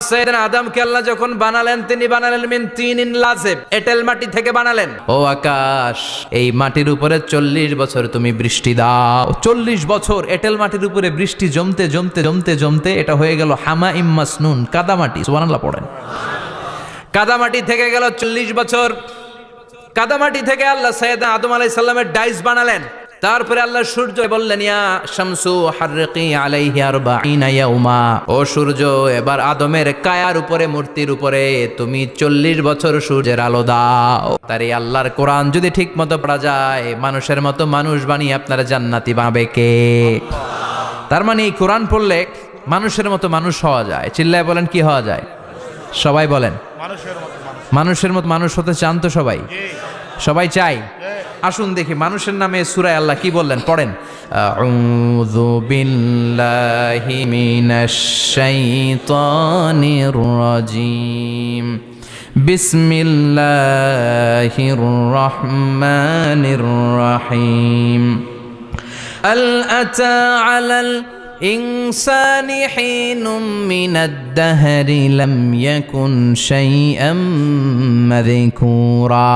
সাইয়েদনা আদমকে আল্লাহ যখন বানালেন তিনি বানালেন মিন তিনিন লাযিব, এঁটেল মাটি থেকে বানালেন। ও আকাশ, এই মাটির উপরে 40 বছর তুমি বৃষ্টি দাও। 40 বছর এঁটেল মাটির উপরে বৃষ্টি জমতে জমতে জমতে জমতে এটা হয়ে গেল হামাইম মাসনুন, কাদামাটি। সুবহানাল্লাহ পড়েন। কাদামাটি থেকে গেল 40 বছর। কাদামাটি থেকে আল্লাহ সাইয়েদনা আদম আলাইহিস সালামের ডাইস বানালেন। তারপরে আল্লাহ সূর্য বললেন, ইয়া শামসু হাররিকি আলাইহি 40 ইয়াউমা। ও সূর্য, এবার আদমের কায়ার উপরে, মূর্তির উপরে তুমি 40 বছর সূর্যের আলো দাও। তার এই আল্লাহর কোরআন যদি ঠিক মতো পড়া যায়, মানুষের মতো মানুষ বানিয়ে আপনারা জান্নাতি বানাবে কে? তার মানে এই কোরআন পড়লে মানুষের মতো মানুষ হওয়া যায়। চিল্লায় বলেন, কি হওয়া যায়? সবাই বলেন, মানুষের মতো মানুষ হতে চান তো সবাই? সবাই চাই। আসুন দেখি মানুষের নামে সূরায় আল্লাহ কি বললেন, পড়েন। আউযু বিল্লাহি মিনাশ শাইতানির রাজিম। বিসমিল্লাহির রহমানির রহিম। আল আতা আলাল ইনসানি হিনুম মিনাদ দাহরি লাম ইয়াকুন শাইআম মাযকুরা।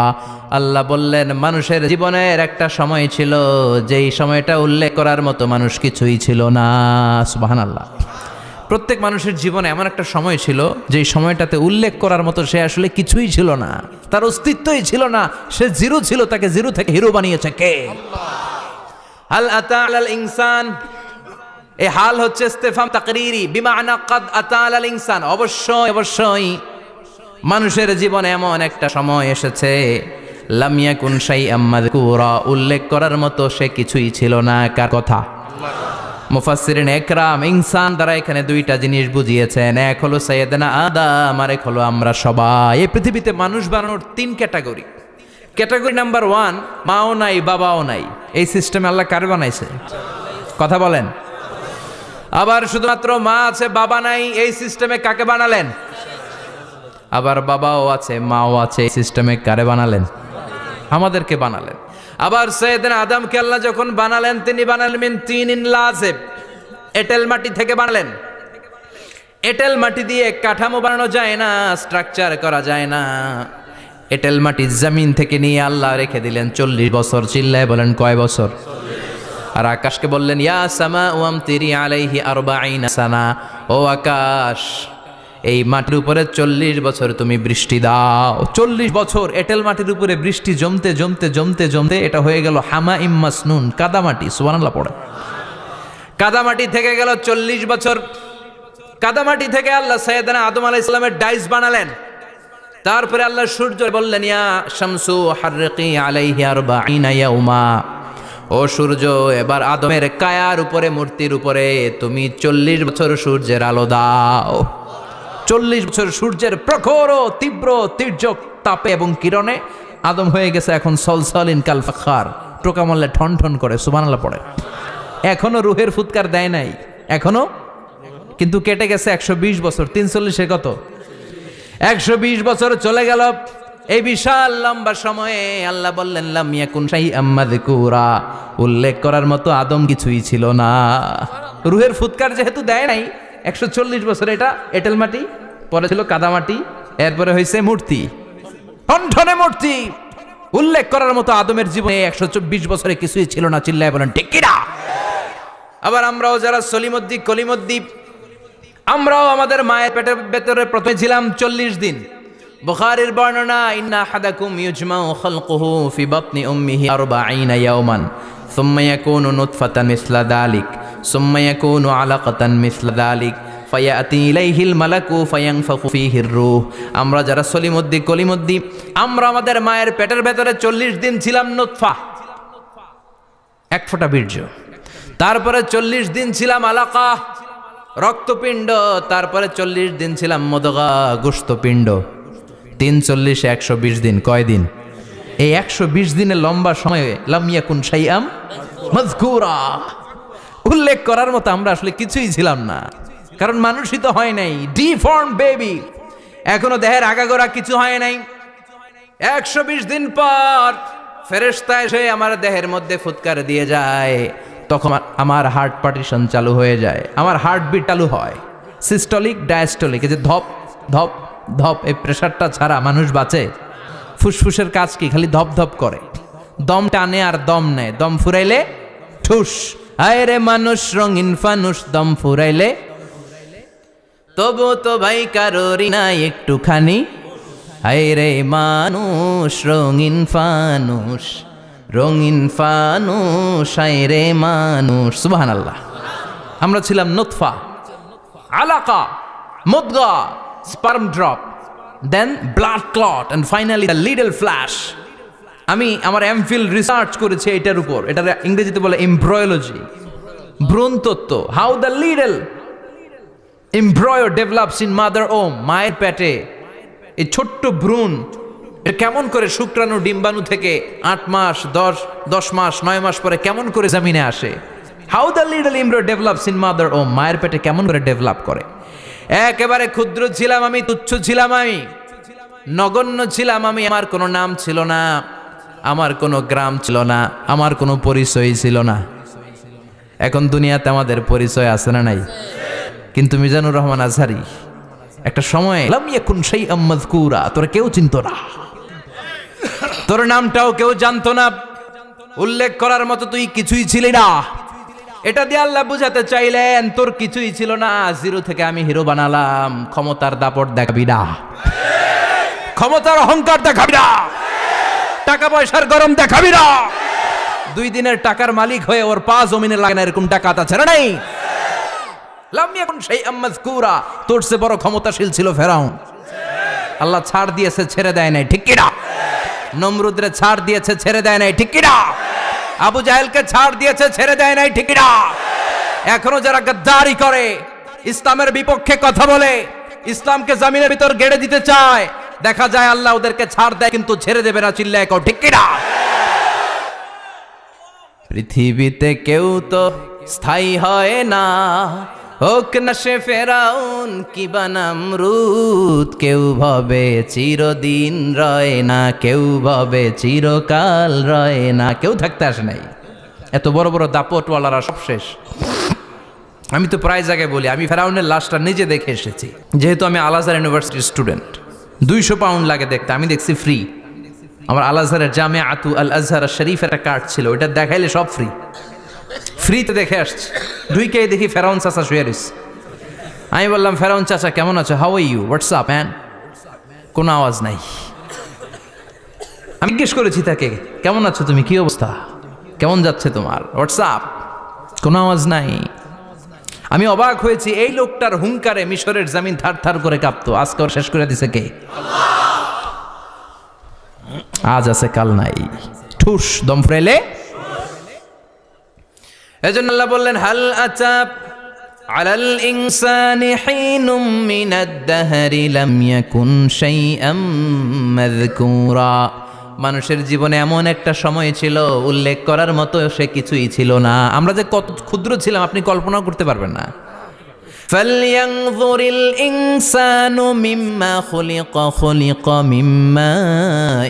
আল্লাহ বললেন, মানুষের জীবনের একটা সময় ছিল যেই সময়টা উল্লেখ করার মতো মানুষ কিছুই ছিল না। সুবহানাল্লাহ। প্রত্যেক মানুষের জীবনে এমন একটা সময় ছিল যেই সময়টাতে উল্লেখ করার মতো সে আসলে কিছুই ছিল না, তার অস্তিত্বই ছিল না, সে জিরো ছিল। তাকে জিরো থেকে হিরো বানিয়েছে কে? হাল আতা আলাল ইনসান, এই হাল হচ্ছে ইস্তেফহাম তাকরীরি, বিমানা কাদ আতা আলাল ইনসান। অবশ্যই অবশ্যই মানুষের জীবনে এমন একটা সময় এসেছে, লাম ইয়াকুন শাইআম মাযকুরা, উল্লেখ করার মতো সে কিছুই ছিল না। কার কথা? মুফাসসিরিন একরাম ইনসান দ্বারা এখানে দুইটা জিনিস বুঝিয়েছেন। এক হলো সাইয়েদনা আদম, আর এক হলো আমরা সবাই। এই পৃথিবীতে মানুষ বানানোর 3 ক্যাটাগরি। ক্যাটাগরি নাম্বার 1, মাও নাই বাবাও নাই। এই সিস্টেমে আল্লাহ কারে বানাইছে? কথা বলেন। আবার শুধুমাত্র মা আছে বাবা নাই, এই সিস্টেমে কাকে বানালেন? আবার বাবাও আছে মাও আছে, এই সিস্টেমে কারে বানালেন? আমাদেরকে বানালেন। আবার সাইয়েদনা আদমকে আল্লাহ যখন বানালেন তিনি বানালেন মিন তিনিন লাযিব, এঁটেল মাটি থেকে বানালেন। এঁটেল মাটি দিয়ে কাঠামো বানানো যায় না, স্ট্রাকচার করা যায় না। এঁটেল মাটি জমিন থেকে নিয়ে আল্লাহ রেখে দিলেন 40 বছর। চিল্লায় বলেন, কয় বছর? আর আকাশকে বললেন, ইয়া সামা ওয়ামতিরি আলাইহি 40 সানা। ও আকাশ, এই মাটির উপরে 40 বছর তুমি বৃষ্টি দাও। 40 বছর এঁটেল মাটির উপরে বৃষ্টি জমতে জমতে জমতে জমতে এটা হয়ে গেল হামাইম মাসনুন, কাদামাটি। সুবহানাল্লাহ পড়ে। কাদামাটি থেকে গেল 40 বছর। কাদামাটি থেকে আল্লাহ সাইয়েদনা আদম আলাইহিস সালামের ডাইস বানালেন। তারপরে আল্লাহ সূর্য বললেন, ইয়া শামসু হাররিকি আলাইহি 40 ইয়াউমা। ও সূর্য, এবার আদমের কায়ার উপরে, মূর্তির উপরে তুমি 40 বছর সূর্যের আলো দাও। 40 বছর সূর্যের প্রখর ও তীব্র তির্যক তাপে এবং কিরণে আদম হয়ে গেছে এখন সলসলিন কাল ফাখার, টোকা মারলে ঠন ঠন করে। সুবহানাল্লাহ পড়ে। এখনো রুহের ফুৎকার দেয় নাই এখনো, কিন্তু কেটে গেছে 120 বছর। 340 কত? 120 বছর চলে গেল। এই বিশাল লম্বা সময়ে আল্লাহ বললেন, লাম ইয়াকুন শাইআম মাযকুরা, উল্লেখ করার মতো আদম কিছুই ছিল না। রুহের ফুৎকার যেহেতু দেয় নাই 140 বছর, এটা এঁটেল মাটি, পরে ছিল কাদামাটি, এরপরে হয়েছে মূর্তি, ঠনঠনে মূর্তি। উল্লেখ করার মতো আদমের জীবনে 124 বছরে কিছুই ছিল না। চিল্লায় বলেন, ঠিক কিনা? আবার আমরাও যারা সলিমদ্দি কলিমদ্দি, আমরাও আমাদের মায়ের পেটের ভেতরে প্রথমে ছিলাম 40 দিন। বুখারীর বর্ণনা, ইন্না আহাদাকুম ইউজমাউ খালকুহু ফি বাতনি উম্মিহি 40 ইয়াওমান সুম্মা ইয়াকুনু নুতফাতান মিসলা যালিক সুম্মা ইয়াকুনু আলাকাতান মিসলা যালিক ফায়াতি ইলাইহিল মালাকু ফায়ানফাখু ফীহির রূহ। আমরা যারা সলিমদ্দি কলিমদ্দি, আমরা আমাদের মায়ের পেটের ভেতরে 40 দিন ছিলাম নুতফা, এক ফোঁটা বীর্য। তারপরে 40 দিন ছিলাম আলাকা, রক্তপিণ্ড। তারপরে 40 দিন ছিলাম মুদগা, গোশতপিণ্ড। 340 120 দিন। কয় দিন? এই 120 দিনের লম্বা সময়ে লাম ইয়াকুন শাইআম মাযকুরা, উল্লেখ করার মতো আমরা আসলে কিছুই ছিলাম না, কারণ মানুষই তো হয় নাই, ডিফর্ম বেবি, এখনো দেহের আগাগোড়া কিছু হয় নাই। 120 দিন পর ফেরেশতা এসে আমার দেহের মধ্যে ফুৎকার দিয়ে যায়, তখন আমার হার্ট পার্টিশন চালু হয়ে যায়, আমার হার্টবিট চালু হয়। সিস্টলিক ডায়াস্টলিক, এই যে ধপ ধপ ধপ, এই প্রেশারটা ছাড়া মানুষ বাঁচে? ফুসফুসের কাজ কি? খালি ধপ ধপ করে, দম টানে আর দম নেয়, দম ফুরাইলে ঠুস। হায় রে মানুষ রঙিন ফানুষ, দম ফুরাইলে তবু তো ভাই কারোরই নাই একটুখানি। হায় রে মানুষ রঙিন ফানুষ, রঙিন ফানুষ, হায় রে মানুষ। সুবহানাল্লাহ। আমরা ছিলাম নুতফা, আলাকা, মুদগা, sperm drop, then blood clot, and finally the little flesh. আমি আমার এমফিল রিসার্চ করেছি এটার উপর, এটার ইংরেজিতে বলে এমব্রয়োলজি, ভ্রূণ তত্ত্ব। How the little এমব্রয়ো develops in mother ওম, মায়ের পেটে এই ছোট্ট ভ্রূণ এটা কেমন করে শুক্রাণু ডিম্বাণু থেকে 8 মাস 10 মাস 9 মাস পরে কেমন করে জমিনে আসে। How the little এমব্রয়ো develops in mother ওম, মায়ের পেটে কেমন করে ডেভেলপ করে। একেবারে ক্ষুদ্র ছিলাম আমি, তুচ্ছ ছিলাম আমি, নগণ্য ছিলাম আমি। আমার কোনো নাম ছিল না, আমার কোনো গ্রাম ছিল না, আমার কোনো পরিচয় ছিল না। এখন দুনিয়াতে আমাদের পরিচয় আছে না নাই? কিন্তু মিজানুর রহমান আজহারী একটা সময় লাম ইয়াকুন শাইআম মাযকুরা, তোর কেউ চিনতো না, তোর নামটাও কেউ জানতো না, উল্লেখ করার মতো তুই কিছুই ছিলি না। এটা দিয়ে আল্লাহ বুঝাতে চাইলেন তোর কিছুই ছিল না, জিরো থেকে আমি হিরো বানালাম। ক্ষমতার দাপট দেখাবি না, ক্ষমতার অহংকার দেখাবি না, টাকা পয়সার গরম দেখাবি না। 2 দিনের টাকার মালিক হয়ে ওর পা জমিনে লাগে না, এরকম টাকা তা ছেড়ে নাই। লাম ইয়াকুন শাইআম মাযকুরা, তোর চেয়ে বড় ক্ষমতাশীল ছিল ফেরাউন। আল্লাহ ছাড় দিয়েছে, ছেড়ে দেয় নাই, ঠিক কি না? নমরুদরে ছাড় দিয়েছে, ছেড়ে দেয় নাই, ঠিক কি না? আবু জাহেলকে ছাড় দিয়েছে, ছেড়ে দেয় নাই, ঠিক কি না? এখনো যারা গাদ্দারি করে, ইসলামের বিপক্ষে কথা বলে, ইসলামকে জমিনের ভিতর গেড়ে দিতে চায়, দেখা যায় আল্লাহ ওদেরকে ছাড় দেয় কিন্তু ছেড়ে দেবে না। চিল্লায় কও ঠিক কি না? পৃথিবীতে কেউ তো স্থায়ী হয় না, হোক না সে ফেরাউন কিবা নমরুদ। কেউ ভাবে চিরদিন রয় না, কেউ ভাবে চিরকাল রয় না। কেউ থাকতে আসে নাই, এত বড় বড় দাপটওয়ালারা সব শেষ। আমি তো প্রায় জায়গায় বলি আমি ফেরাউনের লাশটা নিজে দেখে এসেছি, যেহেতু আমি আল আজহার ইউনিভার্সিটির স্টুডেন্ট। 200 পাউন্ড লাগে দেখতে, আমি দেখছি ফ্রি। আমার আল আজহারের জামিআতু আল আজহার শরীফের একটা কার্ড ছিল, ওইটা দেখাইলে সব ফ্রি, ফ্রিতে দেখে আসছি। ঢুইকেই দেখি ফেরাউন চাচা শুয়ে রয়েছে। আমি বললাম ফেরাউন চাচা কেমন আছো, how are you, what's up man? কোনো আওয়াজ নাই। আমি জিজ্ঞেস করেছি তাকে কেমন আছো তুমি, কি অবস্থা, কেমন যাচ্ছে তোমার, হোয়াটস আপ? কোনো আওয়াজ নাই। আমি অবাক হয়েছি, এই লোকটার হুঙ্কারে মিশরের জমিন থার থার করে কাঁপতো, আজকে ওর শেষ করে দিছে কে? আজ আছে কাল নাই, ঠুস দম ফেলে। এজন্য আল্লাহ বললেন হাল আতা আলাল ইনসানি হিনুম মিনাদ দাহরি লাম ইয়াকুন শাইআম মাযকুরা। মানুষের জীবনে এমন একটা সময় ছিল উল্লেখ করার মতো সে কিছুই ছিল না। আমরা যে কত ক্ষুদ্র ছিলাম আপনি কল্পনাও করতে পারবেন না। ফালইয়ানযুরিল ইনসানু মিম্মা খুলিকা, খুলিকা মিম্মা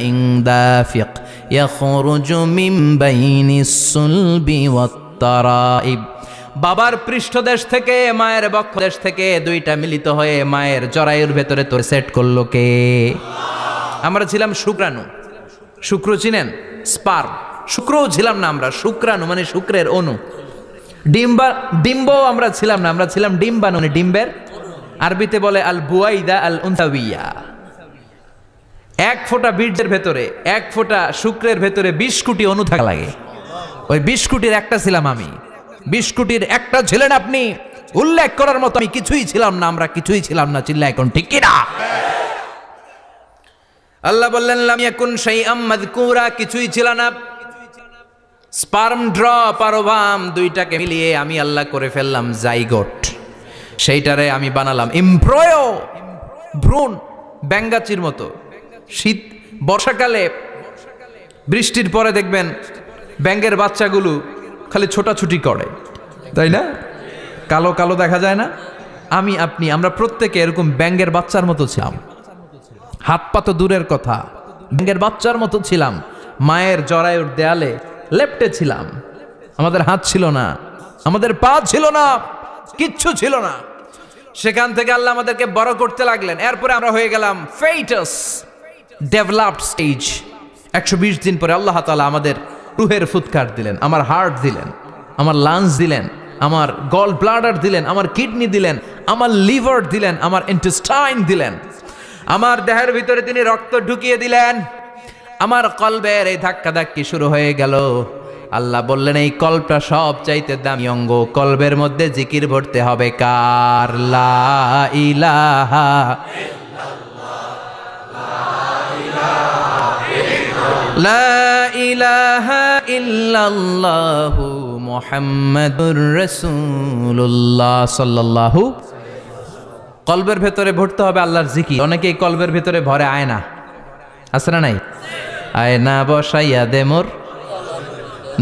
ইন দাফিক ইয়াখরুজু মিন বাইনিস সুলবি ওয়াত তারাইব। বাবার পৃষ্ঠদেশ থেকে, মায়ের বক্ষদেশ থেকে দুইটা মিলিত হয়ে মায়ের জরায়ুর ভেতরে তোর সেট করলো কে? আমরা ছিলাম শুক্রাণু। শুক্র চিনেন? স্পার্ম। শুক্রও ছিলাম না আমরা, শুক্রাণু মানে শুক্রের অণু। ডিম্ব আমরা ছিলাম না, আমরা ছিলাম ডিম্বাণু মানে ডিম্বের। আরবিতে বলে আল বুয়াইদা আল উনসাউইয়া। 1 ফোঁটা বীর্যের ভেতরে, 1 ফোঁটা শুক্রের ভেতরে 20 কোটি অণু থাকা লাগে। ওই 20 কোটির একটা ছিলাম আমি, 20 কোটির একটা ছিলেন আপনি। উল্লেখ করার মতো আমি কিছুই ছিলাম না, আমরা কিছুই ছিলাম না। চিল্লা এখন ঠিক কিনা? আল্লাহ বললেন লাম ইয়াকুন শাইআম মাযকুরা, কিছুই ছিল না। স্পার্ম ড্রপ আর ওভাম দুইটাকে মিলিয়ে আমি আল্লাহ করে ফেললাম জাইগোট। সেইটারে আমি বানালাম এমব্রয়ো, ভ্রূণ, ব্যাঙ্গাচির মতো। শীত বর্ষাকালে বৃষ্টির পরে দেখবেন ব্যাঙের বাচ্চাগুলো খালি ছোটাছুটি করে, তাই না? কালো কালো দেখা যায় না? আমি আপনি আমরা প্রত্যেকে এরকম ব্যাঙের বাচ্চার মতো ছিলাম। হাত পা তো দূরের কথা, ব্যাঙের বাচ্চার মতো ছিলাম। মায়ের জরায়ুর দেয়ালে লেপ্টে ছিলাম। আমাদের হাত ছিল না, আমাদের পা ছিল না, কিচ্ছু ছিল না। সেখান থেকে আল্লাহ আমাদেরকে বড় করতে লাগলেন। এরপরে আমরা হয়ে গেলাম ফেটাস, ডেভেলপড স্টেজ। 120 দিন পরে আল্লাহ তাআলা আমাদের রুহের ফুৎকার দিলেন, আমার হার্ট দিলেন, আমার লাংস দিলেন, আমার গল ব্লাডার দিলেন, আমার কিডনি দিলেন, আমার লিভার দিলেন, আমার ইন্টেস্টাইন দিলেন, আমার দেহের ভিতরে তিনি রক্ত ঢুকিয়ে দিলেন। আমার কলবের এই ধাক্কাধাক্কি শুরু হয়ে গেল। আল্লাহ বললেন এই কলবটা সব চাইতে দামি অঙ্গ, কলবের মধ্যে জিকির ভরতে হবে কার? লা ইলাহা লা ইলাহা ইল্লাল্লাহু মুহাম্মাদুর রাসূলুল্লাহ সাল্লাল্লাহু। কলবের ভেতরে ভরতে হবে আল্লাহর জিকির। অনেকেই কলবের ভেতরে ভরে আয়না, আছে না নাই? আয়না বসাইয়া দে মোর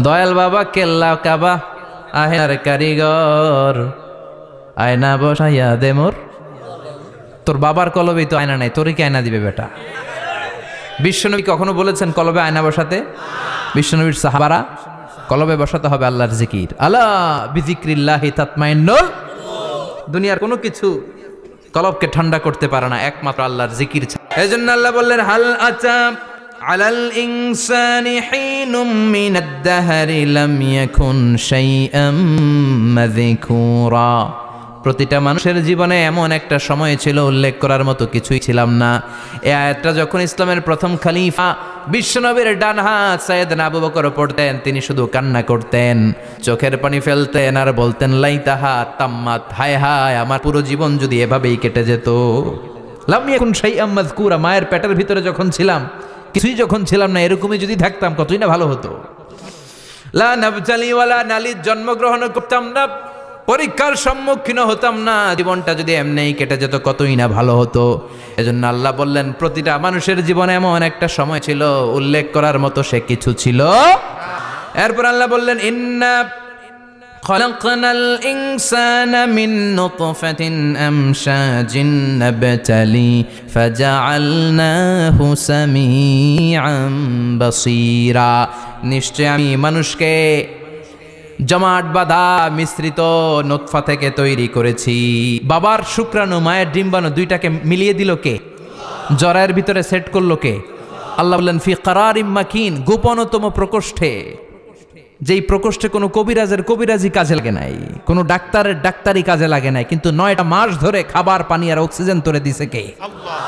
দয়াল বাবা, কেল্লা কাবা আয়নার কারিগর, আয়না বসাইয়া দে মোর। তোর বাবার কলবেই তো আয়না নাই, তোরই কি আয়না দিবে বেটা? বিশ্বনবী কখনো বলেছেন কলবে আয়না বসাতে? বিশ্বনবীর সাহাবারা কলবে বসাতে হবে আল্লাহর জিকির। আলা বিযিক্রিল্লাহি তাতমাইন্নুল। দুনিয়ার কোনো কিছু কলবকে ঠান্ডা করতে পারে না, একমাত্র আল্লাহর জিকির। এজন্য আল্লাহ বললেন হাল আতা আলাল ইনসানি হিনুম মিনাদ দাহরি লাম ইয়াকুন শাইআম মাযকুরা। প্রতিটা মানুষের জীবনে এমন একটা সময় ছিল উল্লেখ করার মতো কিছুই ছিলাম না। এই আয়াতটা যখন ইসলামের প্রথম খলিফা বিশ্বনবীর ডান হাত সাইয়েদনা আবু বকর পড়তেন, তিনি শুধু কান্না করতেন, চোখের পানি ফেলতেন আর বলতেন লাইতাহা তাম্মাত, হায় হায় আমার পুরো জীবন যদি এভাবেই কেটে যেত। লাম ইয়াকুন শাইআম মাযকুরা, মায়ের পেটের ভিতরে যখন ছিলাম, কিছুই যখন ছিলাম না, এরকমই যদি থাকতাম কতই না ভালো হতো। লা নাবতালি ওয়ালা নালিদ, জন্মগ্রহণ করতাম না, পরীক্ষার সম্মুখীন হতাম না, জীবনটা যদি এমনিই কেটে যেত কতই না ভালো হতো। এজন্য আল্লাহ বললেন প্রতিটা মানুষের জীবনে এমন একটা সময় ছিল উল্লেখ করার মতো সে কিছু ছিল। এরপর আল্লাহ বললেন ইন্না খলাকনাল ইনসানা মিন নুতফাতিন আমশাজিন নাবতালি ফাজআলনাহু সামিআন বাসীরা। নিশ্চয় আমি মানুষকে জমাট বাঁধা মিশ্রিত নুতফা থেকে তৈরি করেছি। বাবার শুক্রাণু মায়ের ডিম্বাণু দুইটাকে মিলিয়ে দিল কে? জরায়ের ভিতরে সেট করলো কে? আল্লাহ বললেন ফি কারারিম মাকিন, গোপনতম প্রকোষ্ঠে, যেই প্রকোষ্ঠে কোনো কবিরাজের কবিরাজি কাজে লাগে নাই, কোনো ডাক্তারের ডাক্তারি কাজে লাগে নাই, কিন্তু 9টা মাস ধরে খাবার পানি আর অক্সিজেন তোরে দিছে কে? আল্লাহ।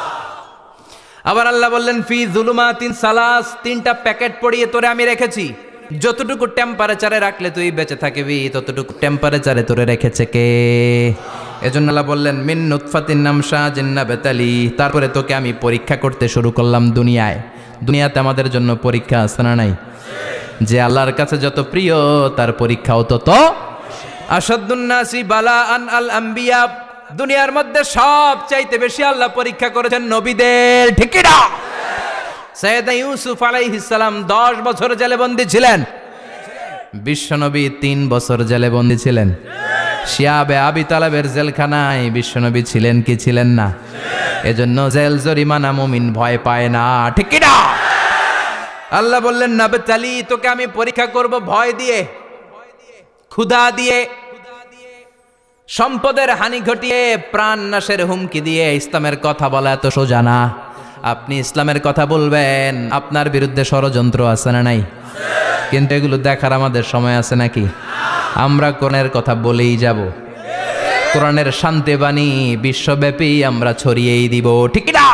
আবার আল্লাহ বললেন ফি যুলুমাতিন সালাস, 3টা প্যাকেট পড়িয়ে তোরে আমি রেখেছি, যতটুকু টেম্পারেচারে রাখলে তুই বেঁচে থাকবি ততটুকু টেম্পারেচারে তোরে রেখেছে কে? এজন্য আল্লাহ বললেন মিন নুতফাতিন আমশাজিন নাবতালি, তারপরে তোকে আমি পরীক্ষা করতে শুরু করলাম দুনিয়ায়। দুনিয়াতে আমাদের জন্য পরীক্ষা আছে না নাই? যে আল্লাহর কাছে যত প্রিয় তার পরীক্ষাও তত। আসাদুন নাসি বালাআন আল আম্বিয়া, দুনিয়ার মধ্যে সব চাইতে বেশি আল্লাহ পরীক্ষা করেছেন নবীদের, ঠিক কি না? সাইয়েদনা ইউসুফ আলাইহিস সালাম 10 বছর জেলে বন্দী ছিলেন, বিশ্বনবী 3 বছর জেলে বন্দী ছিলেন। শিয়াবে আবি তালেবের জেলখানায় বিশ্বনবী ছিলেন কি ছিলেন না? এজন্য জেল জরিমানা মুমিন ভয় পায় না, ঠিক কি না? আল্লাহ বললেন নাবতালি, তোকে আমি পরীক্ষা করব ভয় দিয়ে, ক্ষুধা দিয়ে, সম্পদের হানি ঘটিয়ে, প্রাণ নাশের হুমকি দিয়ে। ইসলামের কথা বলা এত সোজা না। আপনি ইসলামের কথা বলবেন, আপনার বিরুদ্ধে ষড়যন্ত্র আছে না নাই? কিন্তু এগুলো দেখার আমাদের সময় আছে নাকি? আমরা কোরআনের কথা বলেই যাব, কোরআনের শান্তি বাণী বিশ্বব্যাপী আমরা ছড়িয়েই দিব, ঠিক না?